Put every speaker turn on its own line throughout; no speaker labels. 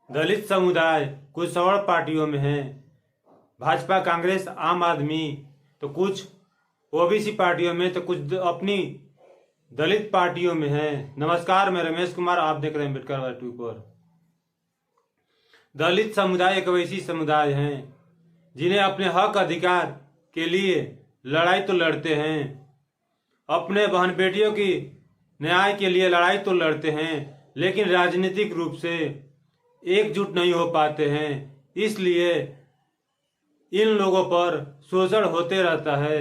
दलित समुदाय कुछ सवर्ण पार्टियों में है, भाजपा, कांग्रेस, आम आदमी, तो कुछ ओबीसी पार्टियों में, तो कुछ अपनी दलित पार्टियों में है। नमस्कार, मैं रमेश कुमार, आप देख रहे हैं अम्बेडकर वाला ट्यूब पर। दलित समुदाय एक वैसी समुदाय है जिन्हें अपने हक अधिकार के लिए लड़ाई तो लड़ते हैं, अपने बहन बेटियों की न्याय के लिए लड़ाई तो लड़ते हैं, लेकिन राजनीतिक रूप से एकजुट नहीं हो पाते हैं। इसलिए इन लोगों पर शोषण होते रहता है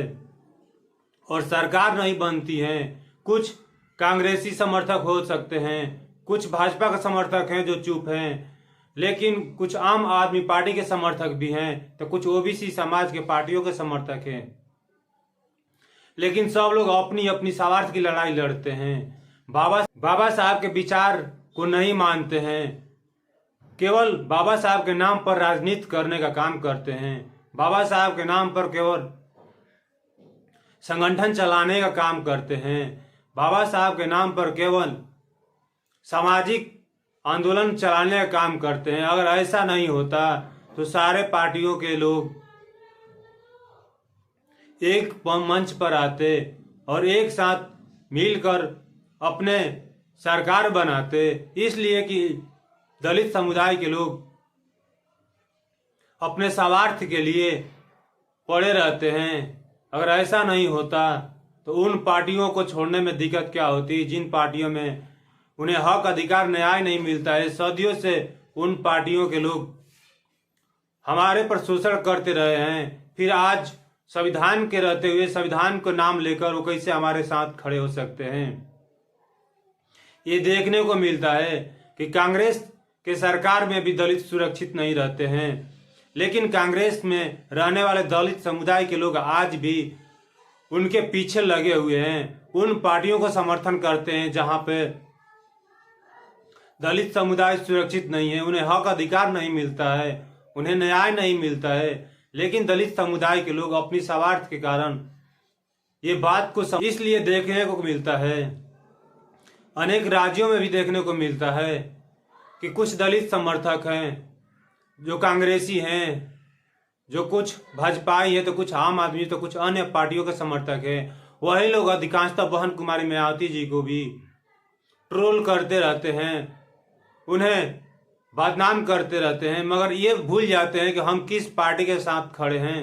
और सरकार नहीं बनती है। कुछ कांग्रेसी समर्थक हो सकते हैं, कुछ भाजपा के समर्थक हैं जो चुप हैं, लेकिन कुछ आम आदमी पार्टी के समर्थक भी हैं, तो कुछ ओबीसी समाज के पार्टियों के समर्थक हैं। लेकिन सब लोग अपनी अपनी स्वार्थ की लड़ाई लड़ते हैं। बाबा साहब के विचार को नहीं मानते हैं, केवल बाबा साहब के नाम पर राजनीति करने का काम करते हैं। बाबा साहब के नाम पर केवल संगठन चलाने का काम करते हैं। बाबा साहब के नाम पर केवल सामाजिक आंदोलन चलाने का काम करते हैं। अगर ऐसा नहीं होता तो सारे पार्टियों के लोग एक मंच पर आते और एक साथ मिलकर अपने सरकार बनाते। इसलिए कि दलित समुदाय के लोग अपने स्वार्थ के लिए पड़े रहते हैं। अगर ऐसा नहीं होता तो उन पार्टियों को छोड़ने में दिक्कत क्या होती, जिन पार्टियों में उन्हें हक अधिकार न्याय नहीं मिलता है। सदियों से उन पार्टियों के लोग हमारे पर शोषण करते रहे हैं, फिर आज संविधान के रहते हुए संविधान को नाम लेकर वो कैसे हमारे साथ खड़े हो सकते हैं। ये देखने को मिलता है कि कांग्रेस के सरकार में भी दलित सुरक्षित नहीं रहते हैं, लेकिन कांग्रेस में रहने वाले दलित समुदाय के लोग आज भी उनके पीछे लगे हुए हैं, उन पार्टियों को समर्थन करते हैं जहां पे दलित समुदाय सुरक्षित नहीं है, उन्हें हक अधिकार नहीं मिलता है, उन्हें न्याय नहीं मिलता है। लेकिन दलित समुदाय के लोग अपनी स्वार्थ के कारण ये बात को इसलिए देखने को मिलता है, अनेक राज्यों में भी देखने को मिलता है कि कुछ दलित समर्थक हैं जो कांग्रेसी हैं, जो कुछ भाजपाई है, तो कुछ आम आदमी, तो कुछ अन्य पार्टियों के समर्थक हैं। वही लोग अधिकांशतः बहन कुमारी मायावती जी को भी ट्रोल करते रहते हैं, उन्हें बदनाम करते रहते हैं, मगर ये भूल जाते हैं कि हम किस पार्टी के साथ खड़े हैं,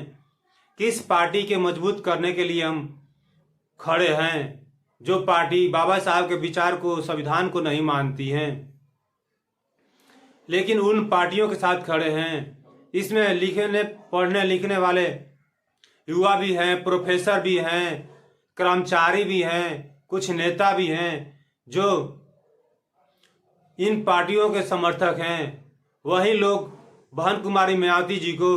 किस पार्टी के मजबूत करने के लिए हम खड़े हैं। जो पार्टी बाबा साहब के विचार को, संविधान को नहीं मानती है, लेकिन उन पार्टियों के साथ खड़े हैं। इसमें लिखने पढ़ने लिखने वाले युवा भी हैं, प्रोफेसर भी हैं, कर्मचारी भी हैं, कुछ नेता भी हैं जो इन पार्टियों के समर्थक हैं। वही लोग बहन कुमारी मायावती जी को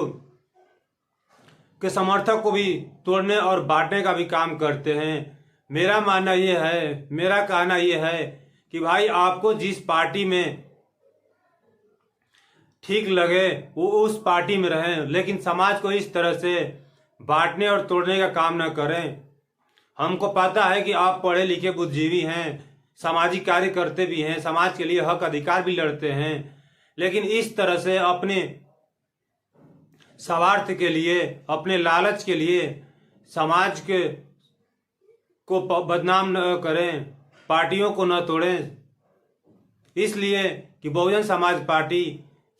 के समर्थक को भी तोड़ने और बांटने का भी काम करते हैं। मेरा कहना यह है कि भाई, आपको जिस पार्टी में ठीक लगे वो उस पार्टी में रहें, लेकिन समाज को इस तरह से बांटने और तोड़ने का काम न करें। हमको पता है कि आप पढ़े लिखे बुद्धिजीवी हैं, सामाजिक कार्य करते भी हैं, समाज के लिए हक अधिकार भी लड़ते हैं, लेकिन इस तरह से अपने स्वार्थ के लिए, अपने लालच के लिए समाज के को बदनाम न करें, पार्टियों को न तोड़ें। इसलिए कि बहुजन समाज पार्टी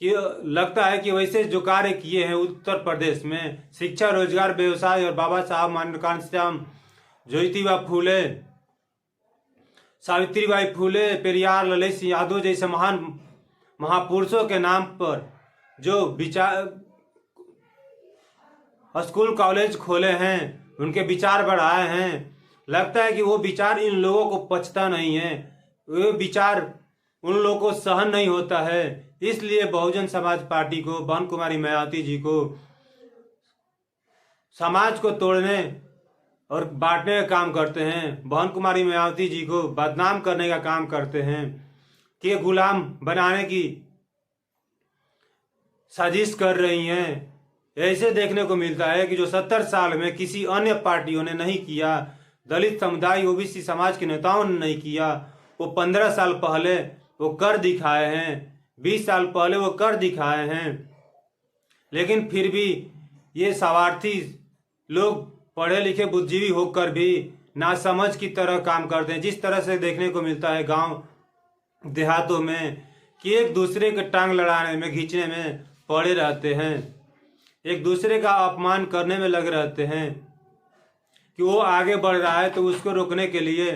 कि लगता है कि वैसे जो कार्य किए हैं उत्तर प्रदेश में, शिक्षा, रोजगार, व्यवसाय और बाबा साहब मान्यकांत श्याम, ज्योतिबा फूले, सावित्रीबाई फूले, पेरियार, ललित सिंह यादव जैसे महान महापुरुषों के नाम पर जो विचार स्कूल कॉलेज खोले हैं, उनके विचार बढ़ाए हैं, लगता है कि वो विचार इन लोगों को पचता नहीं है, वो विचार उन लोगों को सहन नहीं होता है। इसलिए बहुजन समाज पार्टी को, बहन कुमारी मायावती जी को समाज को तोड़ने और बांटने का काम करते हैं, बहन कुमारी मायावती जी को बदनाम करने का काम करते हैं, कि गुलाम बनाने की साजिश कर रही हैं। ऐसे देखने को मिलता है कि जो 70 साल में किसी अन्य पार्टियों ने नहीं किया, दलित समुदाय, ओबीसी समाज के नेताओं ने नहीं किया, वो 15 साल पहले वो कर दिखाए हैं। 20 साल पहले वो कर दिखाए हैं। लेकिन फिर भी ये स्वार्थी लोग पढ़े लिखे बुद्धिजीवी होकर भी नासमझ की तरह काम करते हैं। जिस तरह से देखने को मिलता है गांव देहातों में कि एक दूसरे के टांग लड़ाने में खींचने में पड़े रहते हैं, एक दूसरे का अपमान करने में लगे रहते हैं कि वो आगे बढ़ रहा है तो उसको रोकने के लिए